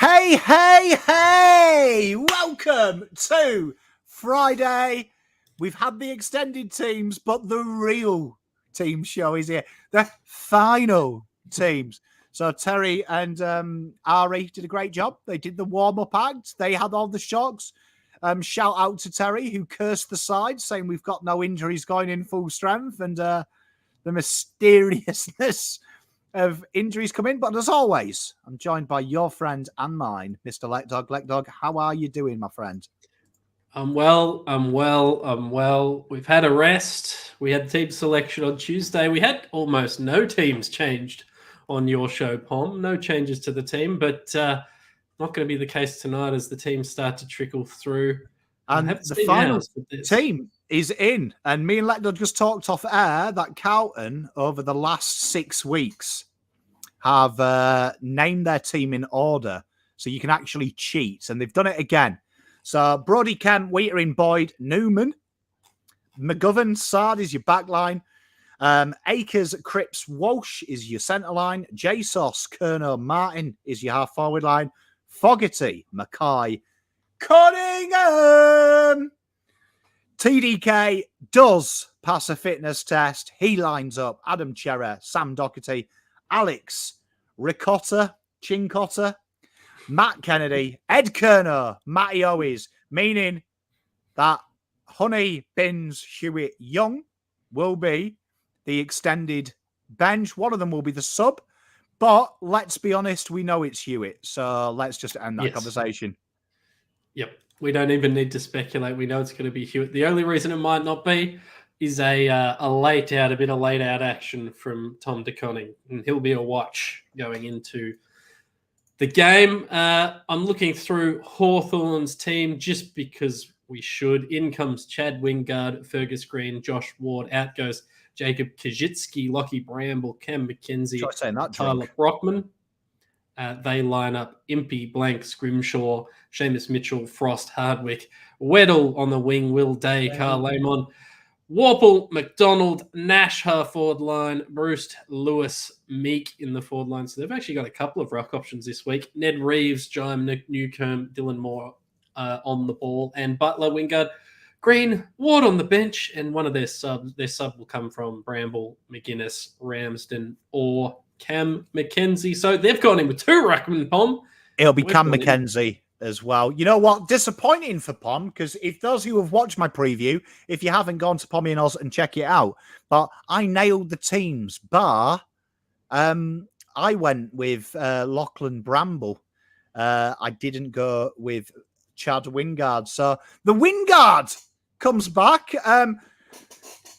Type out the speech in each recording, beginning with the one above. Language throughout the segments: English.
Hey, hey, hey! Welcome to Friday. We've had the extended teams, but the real team show is here. The final teams. So Terry and Ari did a great job. They did the warm-up act. They had all the shocks. Shout out to Terry, who cursed the side, saying we've got no injuries going in full strength, and the mysteriousness of injuries come in. But as always, I'm joined by your friend and mine, Mr. Leckdog. Leckdog, how are you doing, my friend? I'm well. We've had a rest. We had team selection on Tuesday. We had almost no teams changed on your show, Pom. No changes to the team, but not going to be the case tonight as the teams start to trickle through. And the final team is in. And me and Leckdog just talked off air that Carlton, over the last 6 weeks, have named their team in order. So you can actually cheat. And they've done it again. So Brodie, Kemp, Wheatering, Boyd, Newman, McGovern, Sard is your back line. Akers, Cripps, Walsh is your centre line. JSOS, Kerno, Martin is your half forward line. Fogarty, Mackay, Cunningham. TDK does pass a fitness test. He lines up Adam Cherrer, Sam Doherty, Alex Ricotta, Chincotta, Matt Kennedy, Ed Kerno, Matty Owes, meaning that Honey, Binns, Hewitt, Young will be the extended bench. One of them will be the sub. But let's be honest, we know it's Hewitt. So let's just end that conversation. Yep. We don't even need to speculate. We know it's going to be Hewitt. The only reason it might not be is a bit of late out action from Tom de Koning. And he'll be a watch going into the game. I'm looking through Hawthorn's team just because we should. In comes Chad Wingard, Fergus Green, Josh Ward. Out goes Jacob Kajitsky, Lockie Bramble, Cam McKenzie, Tyler Brockman. They line up Impey, Blank, Scrimshaw, Seamus Mitchell, Frost, Hardwick, Weddle on the wing, Will Day, Carl Lamon, Warple, McDonald, Nash, half forward line, Bruce, Lewis, Meek in the forward line. So they've actually got a couple of ruck options this week. Ned Reeves, Jime Newcomb, Dylan Moore on the ball, and Butler, Wingard, Green, Ward on the bench, and one of their subs. Their sub will come from Bramble, McGuinness, Ramsden, or Cam McKenzie. So they've gone in with two ruckman, Pom. It'll be Cam McKenzie as well. You know what? Disappointing for Pom, because if those who have watched my preview, if you haven't gone to Pommy and Oz and check it out, but I nailed the teams, bar I went with Lachlan Bramble. I didn't go with Chad Wingard. So the Wingard comes back.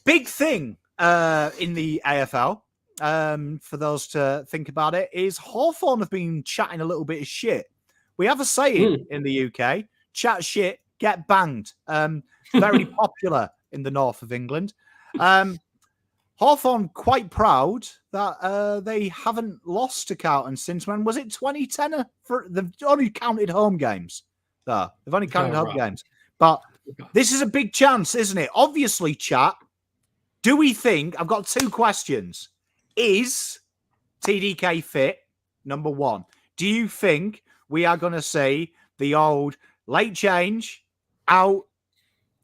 Big thing in the AFL. For those to think about it, is Hawthorn have been chatting a little bit of shit. We have a saying in the UK, chat shit, get banged. Very popular in the north of England. Hawthorn quite proud that they haven't lost to Carlton since when? Was it 2010? They've only counted home games. They've only counted home games. But this is a big chance, isn't it? Obviously, chat, do we think, I've got two questions. Is TDK fit? Number one. Do you think we are going to see the old late change out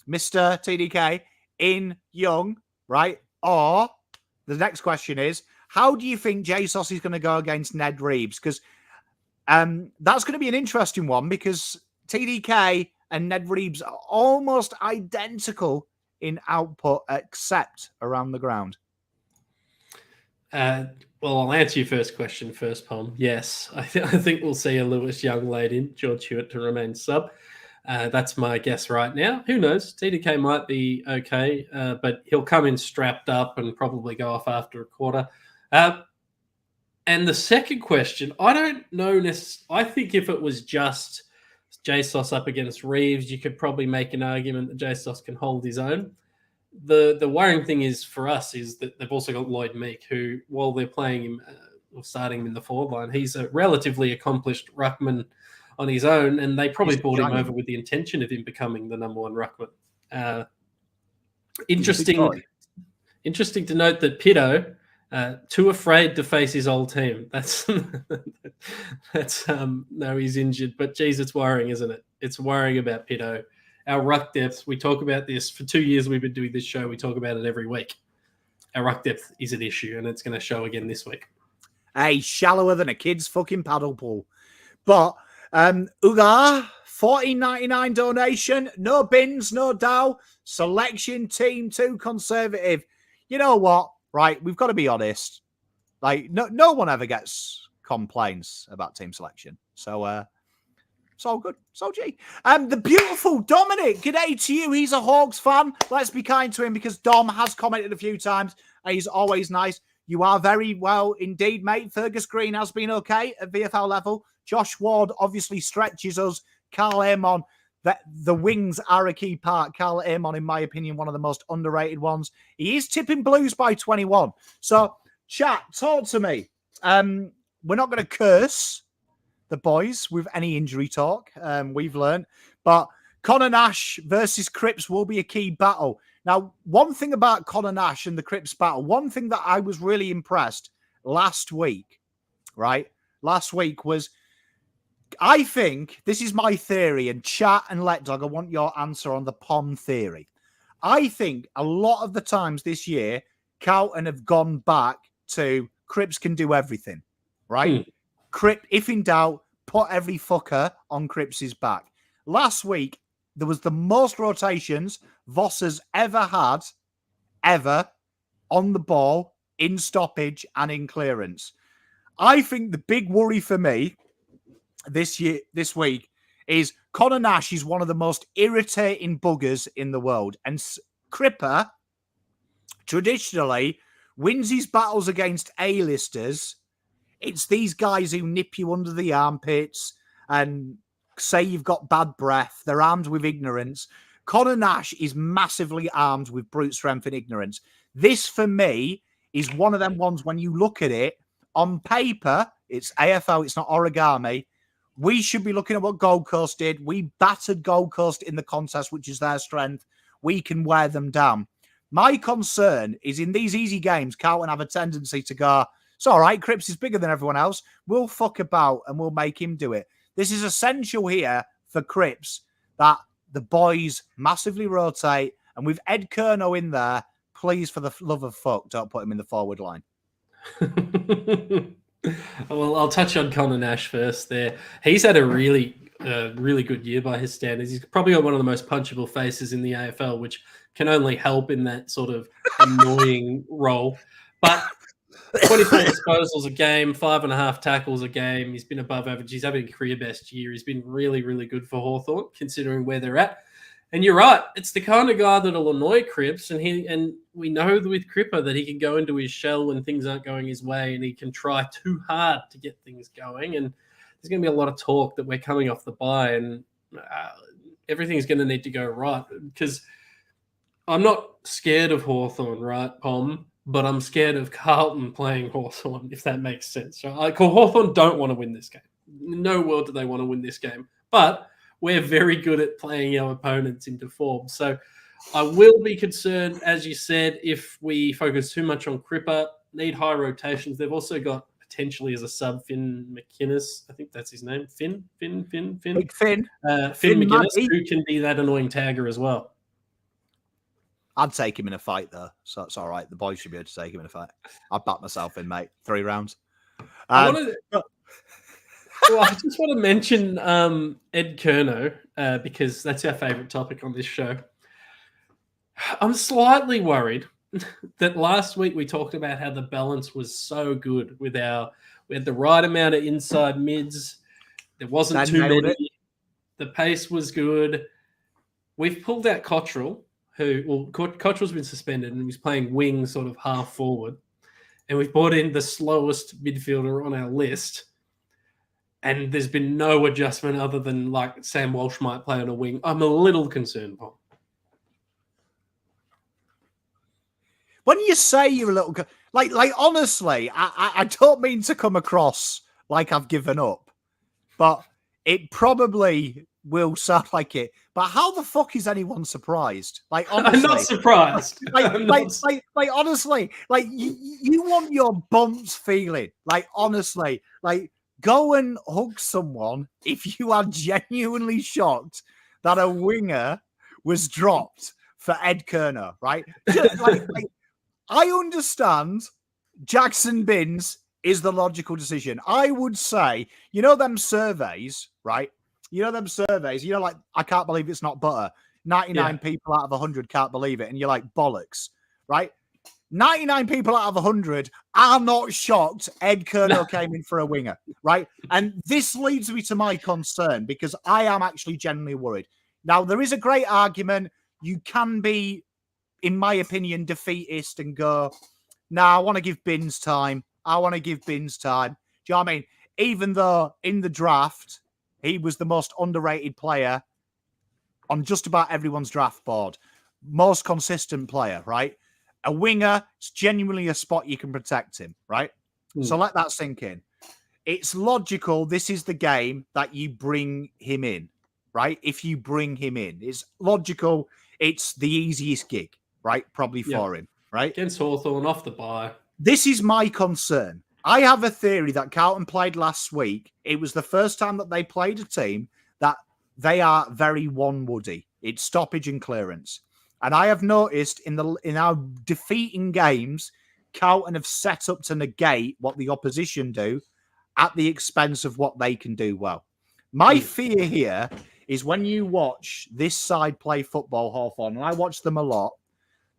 Mr. TDK in Young, right? Or the next question is, how do you think JSOS is going to go against Ned Reeves? Because that's going to be an interesting one, because TDK and Ned Reeves are almost identical in output, except around the ground. Well, I'll answer your first question first, Pom. Yes, I think we'll see a Lewis Young laid in, George Hewitt to remain sub. That's my guess right now. Who knows? TDK might be okay, but he'll come in strapped up and probably go off after a quarter. And the second question, I don't know. I think if it was just JSOS up against Reeves, you could probably make an argument that JSOS can hold his own. The worrying thing is for us is that they've also got Lloyd Meek, who, while they're playing him or starting him in the forward line, he's a relatively accomplished ruckman on his own, and they probably brought him over with the intention of him becoming the number one ruckman. Interesting to note that Pitto Too afraid to face his old team. That's no, he's injured. But geez, it's worrying, isn't it? It's worrying about Pito. Our ruck depth, we talk about this for 2 years. We've been doing this show. We talk about it every week. Our ruck depth is an issue, and it's going to show again this week. Hey, shallower than a kid's fucking paddle pool. But Ugar, $14.99 donation, no bins, no dough, selection team too conservative. You know what? Right, we've got to be honest. Like, no one ever gets complaints about team selection. So it's all good. So gee. The beautiful Dominic, g'day to you. He's a Hawks fan. Let's be kind to him because Dom has commented a few times. He's always nice. You are very well indeed, mate. Fergus Green has been okay at VFL level. Josh Ward obviously stretches us. Carl Amon, the wings are a key part. Carl Amon, in my opinion, one of the most underrated ones. He is tipping Blues by 21. So, chat, talk to me. We're not going to curse the boys with any injury talk. We've learned. But Connor Nash versus Cripps will be a key battle. Now, one thing about Connor Nash and the Cripps battle, one thing that I was really impressed last week, right? Last week was, I think, this is my theory, and chat and Let Dog, I want your answer on the POM theory. I think a lot of the times this year, Carlton have gone back to Cripps can do everything, right? Cripps, if in doubt, put every fucker on Cripps's back. Last week, there was the most rotations Voss has ever had, on the ball, in stoppage and in clearance. I think the big worry for me this week is Connor Nash is one of the most irritating buggers in the world. And Cripper, traditionally, wins his battles against A-listers. It's these guys who nip you under the armpits and say you've got bad breath. They're armed with ignorance. Connor Nash is massively armed with brute strength and ignorance. This, for me, is one of them ones when you look at it, on paper, it's AFL, it's not origami. We should be looking at what Gold Coast did. We battered Gold Coast in the contest, which is their strength. We can wear them down. My concern is in these easy games, Carlton have a tendency to go, it's all right, Cripps is bigger than everyone else. We'll fuck about and we'll make him do it. This is essential here for Cripps that the boys massively rotate. And with Ed Kerno in there, please, for the love of fuck, don't put him in the forward line. Well, I'll touch on Connor Nash first there. He's had a really good year by his standards. He's probably got one of the most punchable faces in the AFL, which can only help in that sort of annoying role. But 24 disposals a game, 5.5 tackles a game. He's been above average. He's having a career best year. He's been really, really good for Hawthorn, considering where they're at. And you're right. It's the kind of guy that'll annoy Cripps, and we know with Cripper that he can go into his shell when things aren't going his way, and he can try too hard to get things going. And there's going to be a lot of talk that we're coming off the bye, and everything's going to need to go right. Because I'm not scared of Hawthorn, right, Pom? But I'm scared of Carlton playing Hawthorn, if that makes sense. Hawthorn don't want to win this game. In no world do they want to win this game. But we're very good at playing our opponents into form. So I will be concerned, as you said, if we focus too much on Cripper, need high rotations. They've also got potentially as a sub Finn McInnes. I think that's his name. Finn. Big Finn. Finn McInnes, who can be that annoying tagger as well. I'd take him in a fight, though. So it's all right. The boys should be able to take him in a fight. I'd back myself in, mate. 3 rounds. Well, I just want to mention Ed Kerno because that's our favourite topic on this show. I'm slightly worried that last week we talked about how the balance was so good we had the right amount of inside mids. There wasn't too many. The pace was good. We've pulled out Cottrell, Cottrell's been suspended and he's playing wing sort of half forward. And we've brought in the slowest midfielder on our list. And there's been no adjustment other than like Sam Walsh might play on a wing. I'm a little concerned, Paul. When you say you're a little... Like honestly, I don't mean to come across like I've given up. But it probably will sound like it, but how the fuck is anyone surprised? Like, honestly, I'm not surprised. Honestly, like you want your bumps feeling. Like, honestly, like go and hug someone if you are genuinely shocked that a winger was dropped for Ed Kerner, right? I understand Jackson Binns is the logical decision. I would say, them surveys, right? Like, I can't believe it's not butter. 99 people out of 100 can't believe it. And you're like, bollocks, right? 99 people out of 100 are not shocked Ed Kerno came in for a winger, right? And this leads me to my concern because I am actually genuinely worried. Now, there is a great argument. You can be, in my opinion, defeatist and go, I want to give Binns time. Do you know what I mean? Even though in the draft, he was the most underrated player on just about everyone's draft board. Most consistent player, right? A winger, it's genuinely a spot you can protect him, right? So let that sink in. It's logical. This is the game that you bring him in, right? If you bring him in, it's logical. It's the easiest gig, right? Probably for him, right? Against Hawthorn off the bye. This is my concern. I have a theory that Carlton played last week. It was the first time that they played a team that they are very one-woody. It's stoppage and clearance. And I have noticed in our defeating games, Carlton have set up to negate what the opposition do at the expense of what they can do well. My fear here is when you watch this side play football, Hawthorn, and I watch them a lot,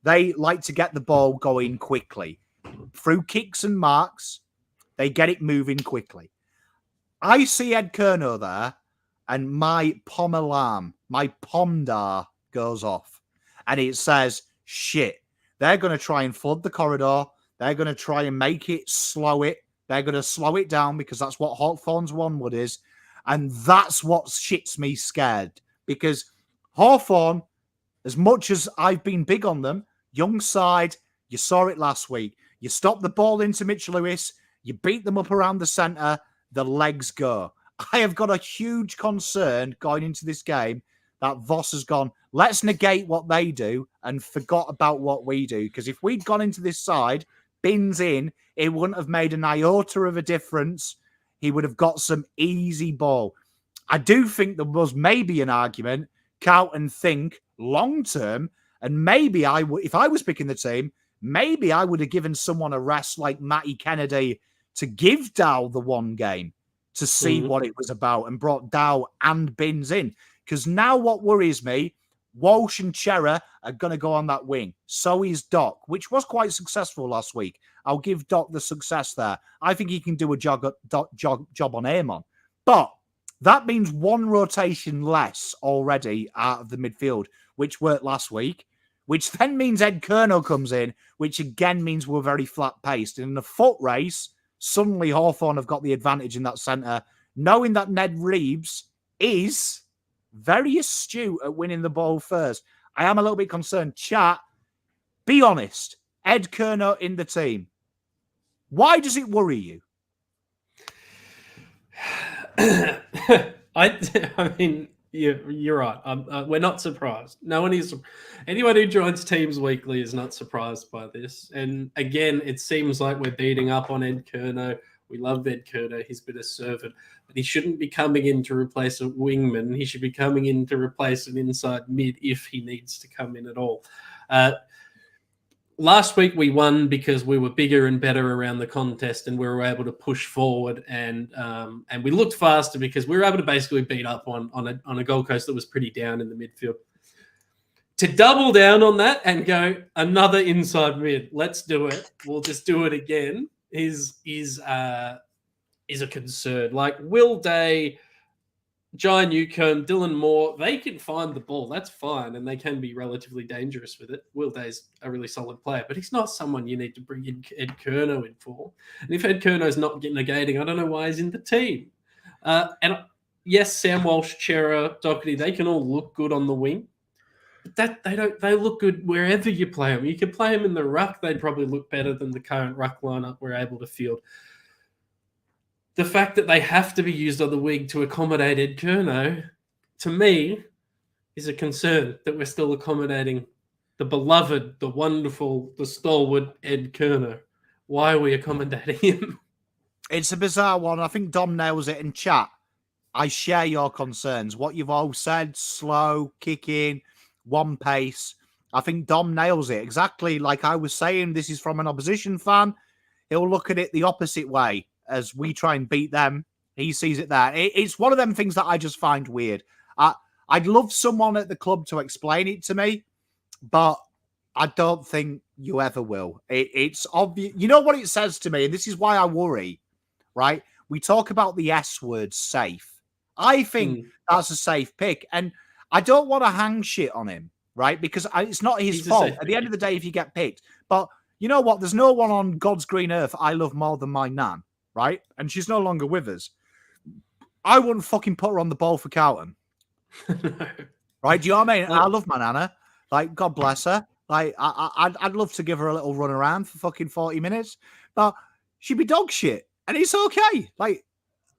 they like to get the ball going quickly. Through kicks and marks, they get it moving quickly. I see Ed Kerno there, and my pom alarm, my pomdar goes off. And it says, shit, they're going to try and flood the corridor. They're going to try and make it slow it. They're going to slow it down because that's what Hawthorn's one-wood is. And that's what shits me scared. Because Hawthorn, as much as I've been big on them, young side, you saw it last week. You stop the ball into Mitch Lewis. You beat them up around the centre. The legs go. I have got a huge concern going into this game that Voss has gone, let's negate what they do and forgot about what we do. Because if we'd gone into this side, Binns in, it wouldn't have made an iota of a difference. He would have got some easy ball. I do think there was maybe an argument, Carlton think long-term, and maybe if I was picking the team, maybe I would have given someone a rest like Matty Kennedy to give Dow the one game to see what it was about and brought Dow and Binns in. Because now what worries me, Walsh and Chera are going to go on that wing. So is Doc, which was quite successful last week. I'll give Doc the success there. I think he can do a job on Amon. But that means one rotation less already out of the midfield, which worked last week, which then means Ed Kerno comes in, which again means we're very flat-paced. And in a foot race, suddenly Hawthorn have got the advantage in that centre, knowing that Ned Reeves is very astute at winning the ball first. I am a little bit concerned. Chat, be honest. Ed Kerno in the team. Why does it worry you? I mean, you're right. We're not surprised. No one is. Anyone who joins teams weekly is not surprised by this. And again, it seems like we're beating up on Ed Kerno. We love Ed Kerno. He's been a servant. But he shouldn't be coming in to replace a wingman. He should be coming in to replace an inside mid if he needs to come in at all. Last week we won because we were bigger and better around the contest, and we were able to push forward, and we looked faster because we were able to basically beat up on a Gold Coast that was pretty down in the midfield. To double down on that and go another inside mid, let's do it. We'll just do it again. Is a concern. Like Will Day, Jai Newcomb, Dylan Moore, they can find the ball. That's fine, and they can be relatively dangerous with it. Will Day's a really solid player, but he's not someone you need to bring in Ed Kerno in for. And if Ed Kerno's not getting negating, I don't know why he's in the team. And yes, Sam Walsh, Chera, Doherty, they can all look good on the wing, but they look good wherever you play them. You can play them in the ruck, they'd probably look better than the current ruck lineup we're able to field. The fact that they have to be used on the wing to accommodate Ed Kerno to me, is a concern that we're still accommodating the beloved, the wonderful, the stalwart Ed Kerner. Why are we accommodating him? It's a bizarre one. I think Dom nails it in chat. I share your concerns. What you've all said, slow, kicking, one pace. I think Dom nails it. Exactly like I was saying, this is from an opposition fan. He'll look at it the opposite way as we try and beat them. He sees it there. It's one of them things that I just find weird. I'd love someone at the club to explain it to me, but I don't think you ever will. It's obvious. You know what it says to me, and this is why I worry, right? We talk about the S word, safe. I think that's a safe pick, and I don't want to hang shit on him, right? Because it's not his fault. At the end of the day, if you get picked, but you know what? There's no one on God's green earth I love more than my nan, right? And she's no longer with us. I wouldn't fucking put her on the ball for Carlton. Right? Do you know what I mean? I love my nana. Like, God bless her. Like, I'd love to give her a little run around for fucking 40 minutes, but she'd be dog shit. And it's okay. Like,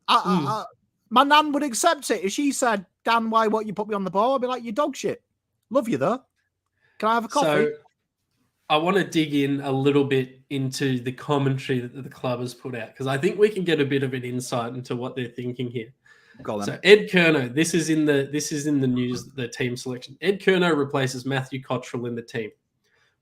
my nan would accept it. If she said, Dan, why won't you put me on the ball? I'd be like, you dog shit. Love you, though. Can I have a coffee? So, I want to dig in a little bit into the commentary that the club has put out, because I think we can get a bit of an insight into what they're thinking here. So Ed Kerner, this is in the news, the team selection. Ed Kerner replaces Matthew Cottrell in the team,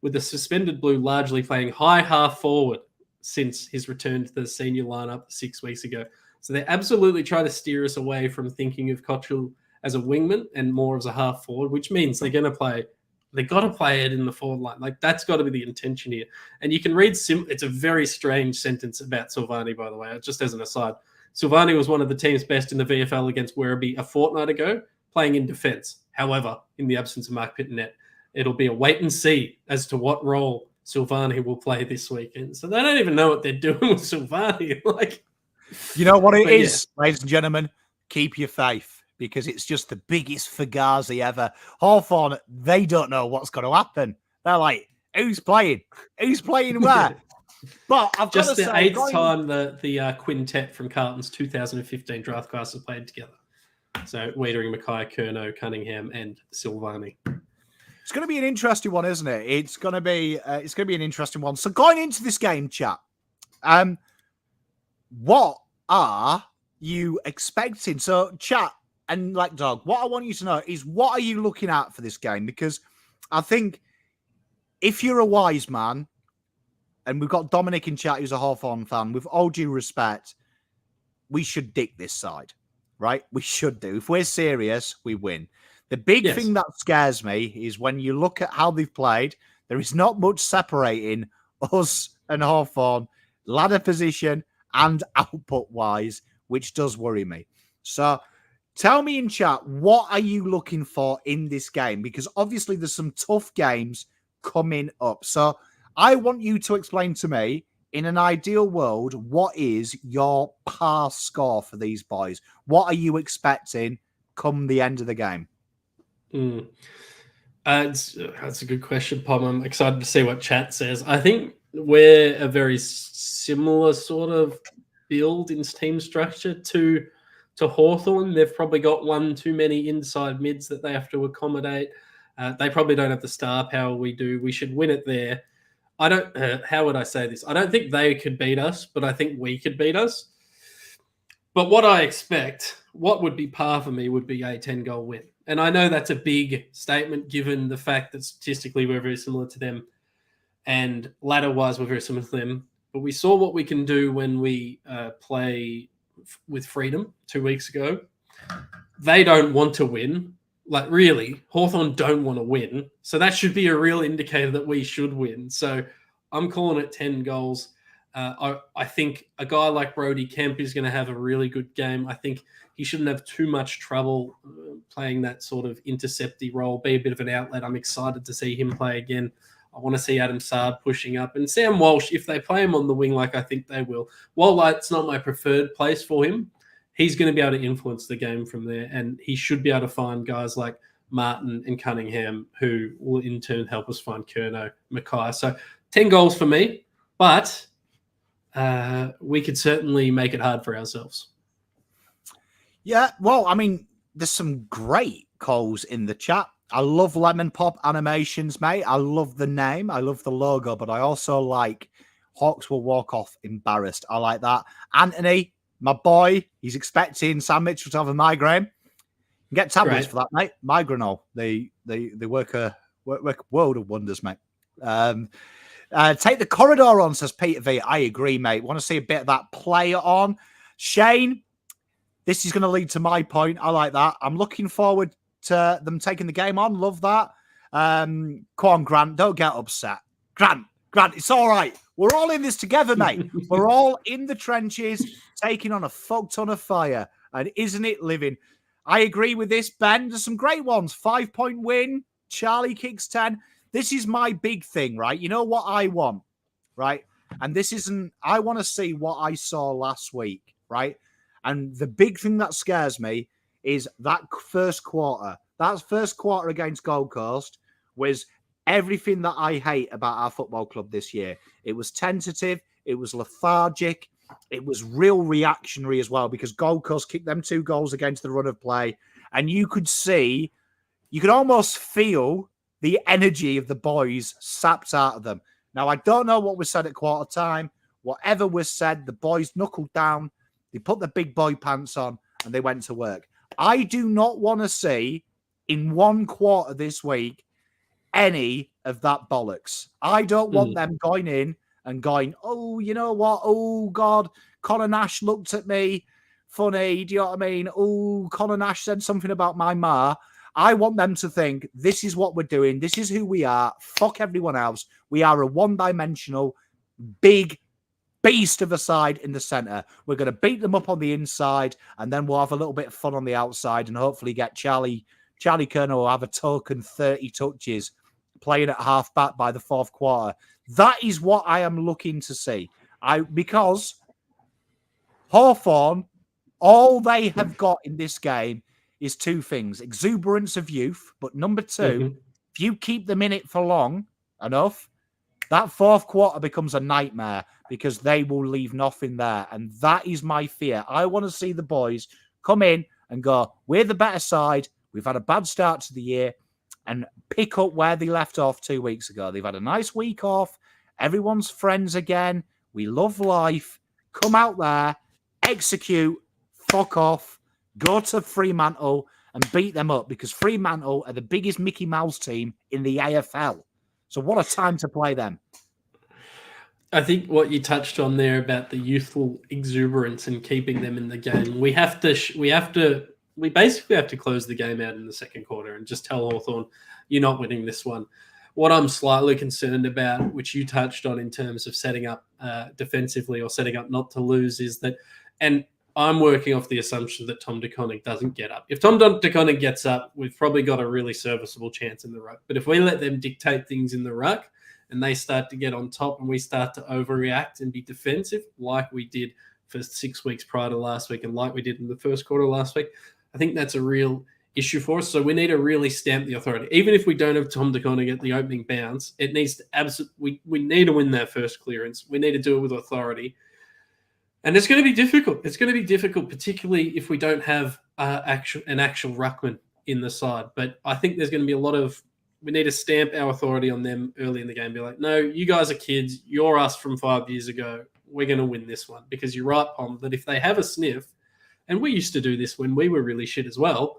with the suspended Blue largely playing high half forward since his return to the senior lineup 6 weeks ago. So they absolutely try to steer us away from thinking of Cottrell as a wingman and more as a half forward, which means they're going to play. They got to play it in the forward line. Like, that's got to be the intention here. And you can read it's a very strange sentence about Silvani, by the way, just as an aside. Silvani was one of the team's best in the VFL against Werribee a fortnight ago, playing in defence. However, in the absence of Mark Pittonet, it'll be a wait and see as to what role Silvani will play this weekend. So they don't even know what they're doing with Silvani. Like, you know what it is, ladies and gentlemen? Keep your faith, because it's just the biggest fugazi ever. Hawthorn, they don't know what's going to happen. They're like, who's playing? Who's playing where? But I've just got to the say, eighth time the quintet from Carlton's 2015 draft class have played together. So Wiedering, Mackay, Curnow, Cunningham, and Silvani. It's going to be an interesting one, isn't it? It's going to be an interesting one. So going into this game, chat, what are you expecting? So chat and like dog, what I want you to know is, what are you looking at for this game? Because I think if you're a wise man, and we've got Dominic in chat who's a Hawthorn fan, with all due respect, we should dick this side, right? We should do. If we're serious, we win. The big thing that scares me is when you look at how they've played, there is not much separating us and Hawthorn, ladder position and output-wise, which does worry me. So tell me in chat, what are you looking for in this game? Because obviously there's some tough games coming up. So I want you to explain to me, in an ideal world, what is your pass score for these boys? What are you expecting come the end of the game? That's a good question, Pom. I'm excited to see what chat says. I think we're a very similar sort of build in team structure to Hawthorn. They've probably got one too many inside mids that they have to accommodate. They probably don't have the star power we do. We should win it there. I don't. How would I say this? I don't think they could beat us, but I think we could beat us. But what I expect, what would be par for me, would be a 10-goal win. And I know that's a big statement given the fact that statistically we're very similar to them, and ladder-wise we're very similar to them. But we saw what we can do when we play with freedom 2 weeks ago. They don't want to win. Like, really, Hawthorn don't want to win. So that should be a real indicator that we should win. So I'm calling it 10 goals. I think a guy like Brody Kemp is going to have a really good game. I think he shouldn't have too much trouble playing that sort of intercepty role, be a bit of an outlet. I'm excited to see him play again. I want to see Adam Saab pushing up. And Sam Walsh, if they play him on the wing like I think they will, while that's not my preferred place for him, he's going to be able to influence the game from there, and he should be able to find guys like Martin and Cunningham who will in turn help us find Curnow, Mackay. So 10 goals for me, but we could certainly make it hard for ourselves. Yeah, well, I mean, there's some great calls in the chat. I love Lemon Pop animations, mate. I love the name. I love the logo, but I also like Hawks will walk off embarrassed. I like that. Anthony, my boy, he's expecting Sam Mitchell to have a migraine. Get tablets for that, mate. Migranol. They work a world of wonders, mate. Take the corridor on, says Peter V. I agree, mate. Want to see a bit of that play on. Shane, this is going to lead to my point. I like that. I'm looking forward to them taking the game on. Love that. Come on, Grant. Don't get upset. Grant, it's all right. We're all in this together, mate. We're all in the trenches, taking on a fuck ton of fire. And isn't it living? I agree with this, Ben. There's some great ones. 5-point win. Charlie kicks 10. This is my big thing, right? You know what I want, right? And this isn't, I want to see what I saw last week, right? And the big thing that scares me is that first quarter. That first quarter against Gold Coast was everything that I hate about our football club this year. It was tentative. It was lethargic. It was real reactionary as well because Gold Coast kicked them 2 goals against the run of play. And you could almost feel the energy of the boys sapped out of them. Now, I don't know what was said at quarter time. Whatever was said, the boys knuckled down. They put the big boy pants on and they went to work. I do not want to see in one quarter this week any of that bollocks. I don't want them going in and going, oh, you know what? Oh, God, Conor Nash looked at me funny. Do you know what I mean? Oh, Conor Nash said something about my ma. I want them to think, this is what we're doing. This is who we are. Fuck everyone else. We are a one-dimensional, big beast of a side in the centre. We're going to beat them up on the inside, and then we'll have a little bit of fun on the outside and hopefully get Charlie Kerner will have a token 30 touches playing at half-back by the fourth quarter. That is what I am looking to see. Because Hawthorn, all they have got in this game is 2 things. Exuberance of youth, but number 2, if you keep them in it for long enough, that fourth quarter becomes a nightmare because they will leave nothing there. And that is my fear. I want to see the boys come in and go, we're the better side. We've had a bad start to the year, and pick up where they left off 2 weeks ago. They've had a nice week off. Everyone's friends again. We love life. Come out there, execute, fuck off, go to Fremantle and beat them up because Fremantle are the biggest Mickey Mouse team in the AFL. So what a time to play them. I think what you touched on there about the youthful exuberance and keeping them in the game, we basically have to close the game out in the second quarter and just tell Hawthorn, you're not winning this one. What I'm slightly concerned about, which you touched on in terms of setting up defensively or setting up not to lose, is that, and I'm working off the assumption that Tom De Koning doesn't get up. If Tom De Koning gets up, we've probably got a really serviceable chance in the ruck. But if we let them dictate things in the ruck and they start to get on top and we start to overreact and be defensive like we did for 6 weeks prior to last week and like we did in the first quarter last week, I think that's a real issue for us. So we need to really stamp the authority. Even if we don't have Tom De Koning at the opening bounce, it needs to we need to win that first clearance. We need to do it with authority. And it's going to be difficult. It's going to be difficult, particularly if we don't have an actual ruckman in the side. But I think there's going to be we need to stamp our authority on them early in the game. Be like, no, you guys are kids. You're us from 5 years ago. We're going to win this one. Because you're right, Pom, that if they have a sniff, and we used to do this when we were really shit as well,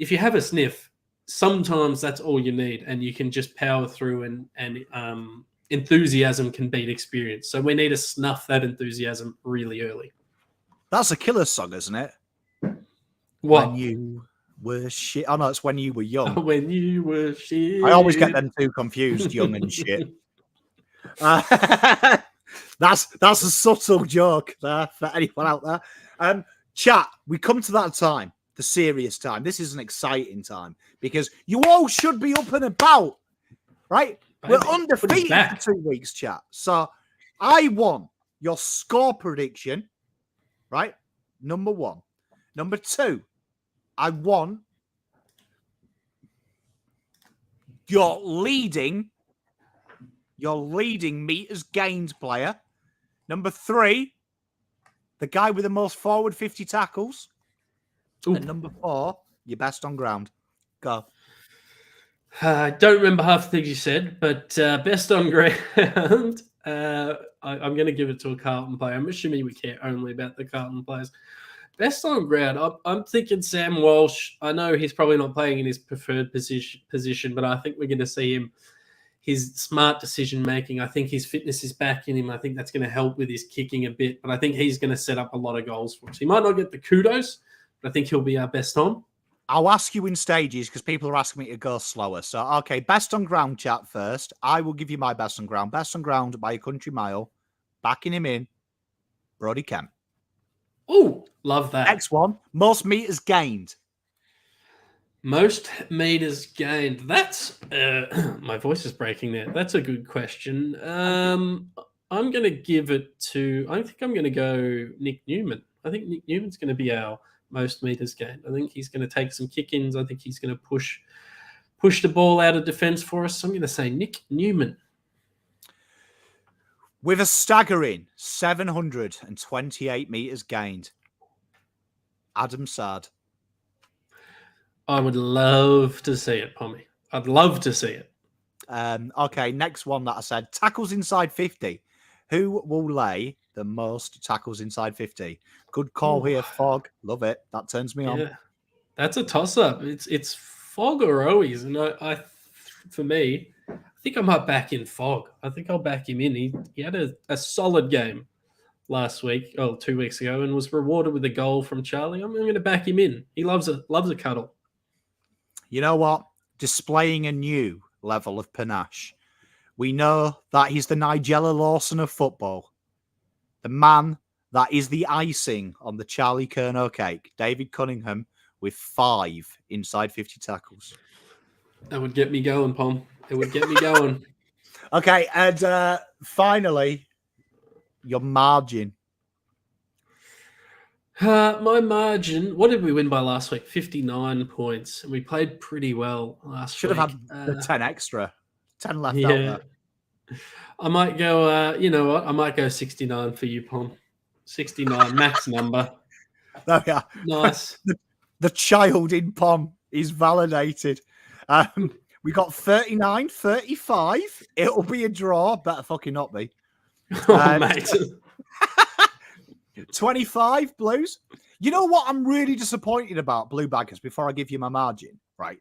if you have a sniff, sometimes that's all you need, and you can just power through and enthusiasm can beat experience. So we need to snuff that enthusiasm really early. That's a killer song, isn't it? What? When you were shit. Oh, no, it's When You Were Young. When you were shit. I always get them two confused, young and shit. That's a subtle joke there for anyone out there. Chat, we come to that time, the serious time. This is an exciting time because you all should be up and about, right? We're undefeated for 2 weeks, chat. So I want your score prediction, right? Number 1. Number 2, I want your leading meters gained player. Number 3, the guy with the most forward 50 tackles. Ooh. And number 4, Your best on ground. Go. I don't remember half the things you said, but best on ground. I'm going to give it to a Carlton player. I'm assuming we care only about the Carlton players. Best on ground. I'm thinking Sam Walsh. I know he's probably not playing in his preferred position, but I think we're going to see him. His smart decision making. I think his fitness is back in him. I think that's going to help with his kicking a bit. But I think he's going to set up a lot of goals for us. He might not get the kudos, but I think he'll be our best on. I'll ask you in stages because people are asking me to go slower. So, okay, best on ground chat first. I will give you my best on ground. Best on ground by a country mile. Backing him in, Brodie Kemp. Oh, love that. Next one, most meters gained. Most meters gained. That's my voice is breaking there. That's a good question. I'm going to give it to. I think I'm going to go Nick Newman. I think Nick Newman's going to be our most meters gained. I think he's going to take some kick-ins. I think he's going to push the ball out of defense for us. So I'm going to say Nick Newman. With a staggering 728 meters gained, Adam Saad. I would love to see it, Pommy. I'd love to see it. Okay, next one that I said, tackles inside 50. Who will lay the most tackles inside 50? Good call here, Fogg. Love it. That turns me on. That's a toss-up. It's Fogg or Owies. And I for me, I think I might back in Fogg. I think I'll back him in. He had a solid game last week, 2 weeks ago, and was rewarded with a goal from Charlie. I'm going to back him in. He loves a cuddle. You know what? Displaying a new level of panache. We know that he's the Nigella Lawson of football. The man that is the icing on the Charlie Curnow cake. David Cunningham with 5 inside 50 tackles. That would get me going, Pom. It would get me going. Okay, and finally, your margin. My margin, what did we win by last week? 59 points. We played pretty well last week. Should have had the 10 extra. 10 left out there. I might go, you know what? I might go 69 for you, Pom. 69, max number. Oh, yeah. Nice. The child in Pom is validated. We got 39, 35. It'll be a draw. Better fucking not be. Mate. 25 Blues. You know what I'm really disappointed about, Blue Baggers, before I give you my margin, right?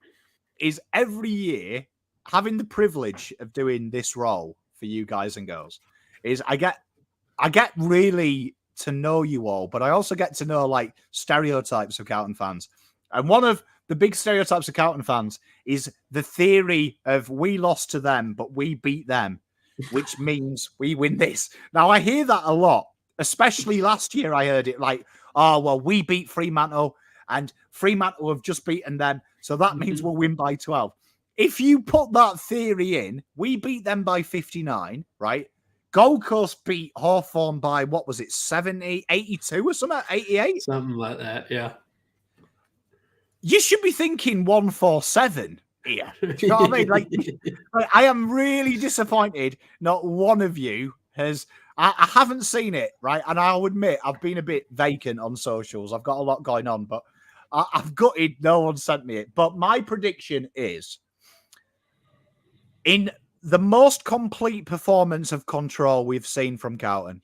Is every year having the privilege of doing this role for you guys and girls is I get really to know you all, but I also get to know like stereotypes of Carlton fans. And one of the big stereotypes of Carlton fans is the theory of we lost to them, but we beat them, which means we win this. Now, I hear that a lot, especially last year. I heard it like, oh, well, we beat Fremantle and Fremantle have just beaten them. So that means we'll win by 12. If you put that theory in, we beat them by 59, right? Gold Coast beat Hawthorn by, what was it, 70, 82 or something? 88? Something like that, yeah. You should be thinking 147 here. Do you know what I mean? Like, I am really disappointed not one of you has... I haven't seen it, right? And I'll admit I've been a bit vacant on socials. I've got a lot going on, but I've gutted no one sent me it. But my prediction is, in the most complete performance of control we've seen from Carlton,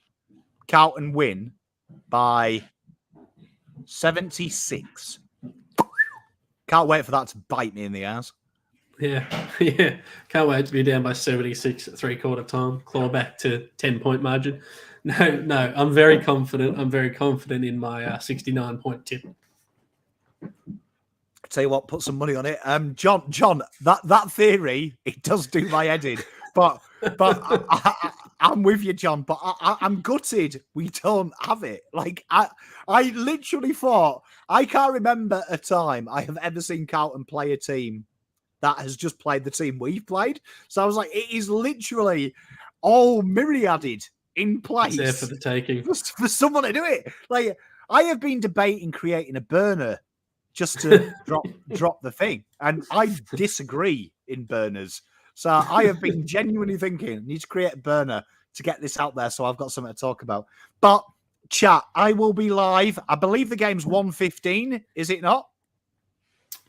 Carlton win by 76. Can't wait for that to bite me in the ass. Yeah. Can't wait to be down by 76 at 3/4 time. Claw back to 10-point margin. No, I'm very confident. I'm very confident in my 69-point tip. Tell you what, put some money on it. John, that theory, it does do my head in. But I'm with you, John. But I'm gutted we don't have it. Like I literally thought I can't remember a time I have ever seen Carlton play a team that has just played the team we've played. So I was like, it is literally all myriaded in place. It's there for the taking. For someone to do it. Like I have been debating creating a burner just to drop the thing. And I disagree in burners. So I have been genuinely thinking, I need to create a burner to get this out there so I've got something to talk about. But chat, I will be live. I believe the game's 1:15, is it not?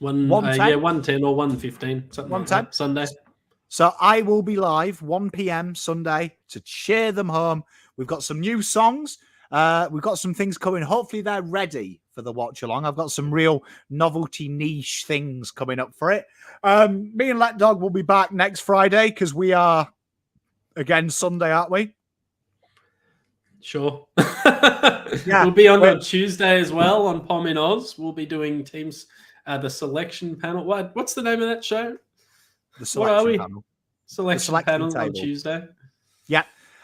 110. 110 or 115, something 110. Like that, Sunday. So I will be live 1 p.m. Sunday to cheer them home. We've got some new songs. We've got some things coming. Hopefully they're ready for the watch along. I've got some real novelty niche things coming up for it. Me and Let Dog will be back next Friday because we are again Sunday, aren't we? Sure. We'll be on Tuesday as well on Pom in Oz. We'll be doing teams, the selection panel. What's the name of that show? The selection panel. Selection panel on Tuesday. Yeah.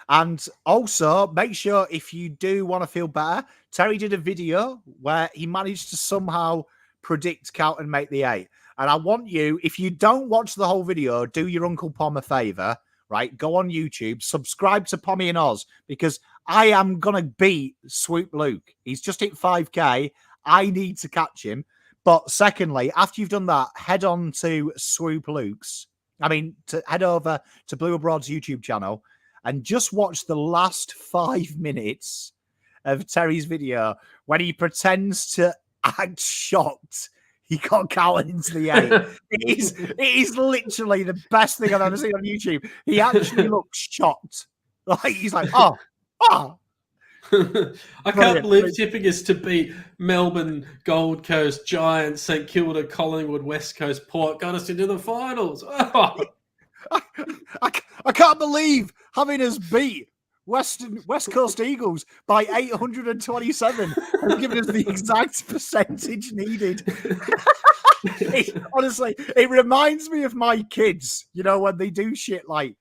And also, make sure if you do want to feel better, Terry did a video where he managed to somehow predict Carlton make the 8. And I want you, if you don't watch the whole video, do your Uncle Pom a favour, right? Go on YouTube, subscribe to Pommy and Oz, because I am going to beat Swoop Luke. He's just hit 5K. I need to catch him. But secondly, after you've done that, head on to Swoop Luke's. Head over to Blue Abroad's YouTube channel and just watch the last 5 minutes of Terry's video when he pretends to act shocked he got Carlton into the 8. It is literally the best thing I've ever seen on YouTube. He actually looks shocked. Like he's like, oh. I can't believe tipping us to beat Melbourne, Gold Coast, Giants, St Kilda, Collingwood, West Coast, Port got us into the finals. Oh. I can't believe having us beat West Coast Eagles by 827 has given us the exact percentage needed. Honestly, it reminds me of my kids, when they do shit like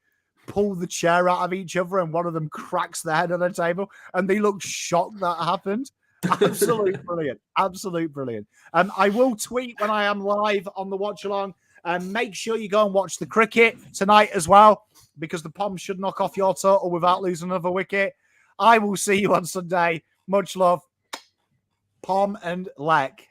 pull the chair out of each other and one of them cracks their head on the table and they look shocked that happened. Absolute brilliant. Absolute brilliant. I will tweet when I am live on the watch along. Make sure you go and watch the cricket tonight as well, because the Poms should knock off your total without losing another wicket. I will see you on Sunday. Much love. Pom and Lek